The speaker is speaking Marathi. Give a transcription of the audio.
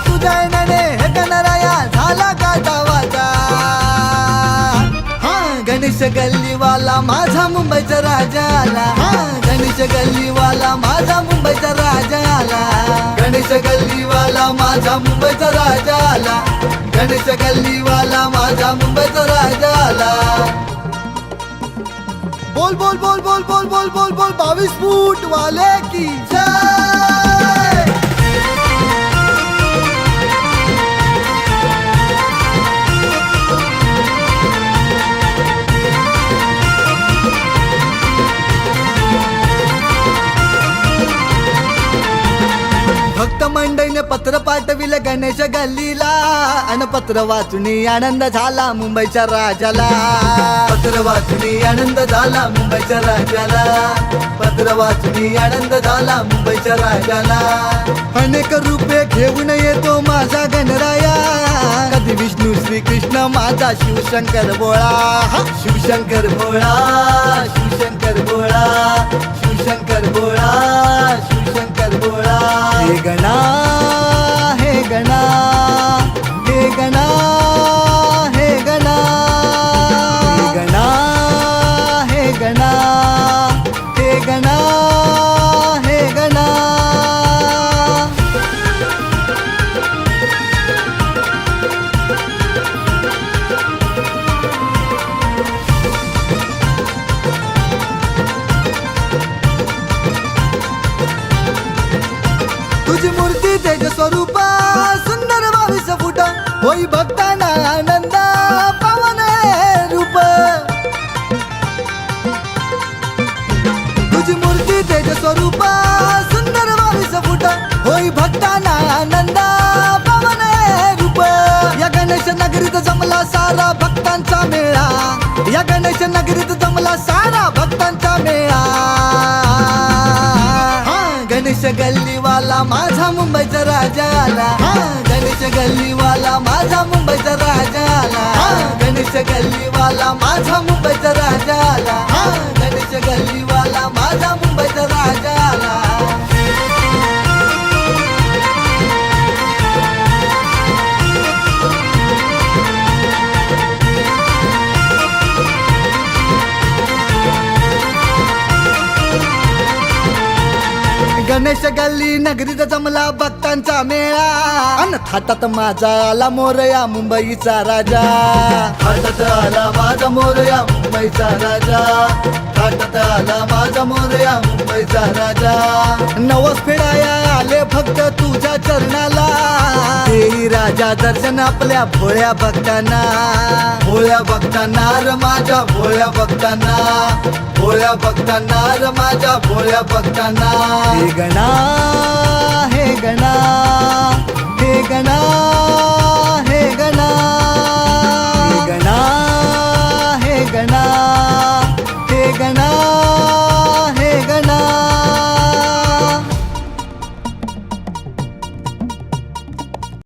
तुझ्या नने हे गणराया झाला का दावाचा. गणेश गल्लीवाला माझा मुंबईचा राजा आला. गणेश गल्लीवाला माझा मुंबईचा राजा आला. गणेश गल्लीवाला माझा मुंबईचा राजा आला. गणेश गल्लीवाला माझा मुंबईचा राजा आला. बोल बोल बोल बोल बोल बोल बोल बोल 22 फूट वाले की जय. भक्त मंडळीने पत्र पाठविले गणेश गल्लीला. आणि पत्र वाचून आनंद झाला मुंबईच्या राजाला. पत्र वाचून आनंद झाला मुंबईच्या राजाला. पत्र वाचून आनंद झाला मुंबईच्या राजाला. अनेक रूपे घेऊन येतो माझा गणराया. कधी विष्णू श्री कृष्ण माझा शिवशंकर भोळा. शिवशंकर भोळा शिवशंकर भोळा शिवशंकर भोळा शिवशंकर भोळा. हे गणा हे गणा हे गणा हे गणा हे गणा हे गणा हे गणा हे गणा. तुझी मूर्ती तेज स्वरूप सुंदर 22 फूट होई भक्तांना आनंद पावन रूप. तुझी मूर्ती तेज स्वरूप सुंदर 22 फूट होई भक्तांना आनंद पावन रूप. या गणेश नगरीत जमला सारा भक्तांचा मेळा. या गणेश नगरीत जमला सारा भक्तांचा मेळा. गणेश गल्लीवाला माझा मुंबईचा राजा आला. गणेश गल्लीवाला माझा मुंबईचा राजा आला. गणेश गल्लीवाला माझा मुंबईचा राजा आला. गणेश गल्लीवाला माझा मुंबईचा राजा आला. गणेश गल्ली नगरीत जमला भक्तांचा मेळा. अन थाटात माझा आला मोरया मुंबईचा राजा. थाटात आला माझा मोरया मुंबईचा राजा. थाटात आला माझा मोरया मुंबईचा राजा. नवस फेडाया आले भक्त तुझ्या चरणाला. देई राजा दर्शन आपल्या भोळ्या भक्तांना. भोळ्या भक्तांना र माझ्या भोळ्या भक्तांना. भोळ्या भक्तांना र माझ्या भोळ्या भक्तांना. हे गणा हे गणा हे गणा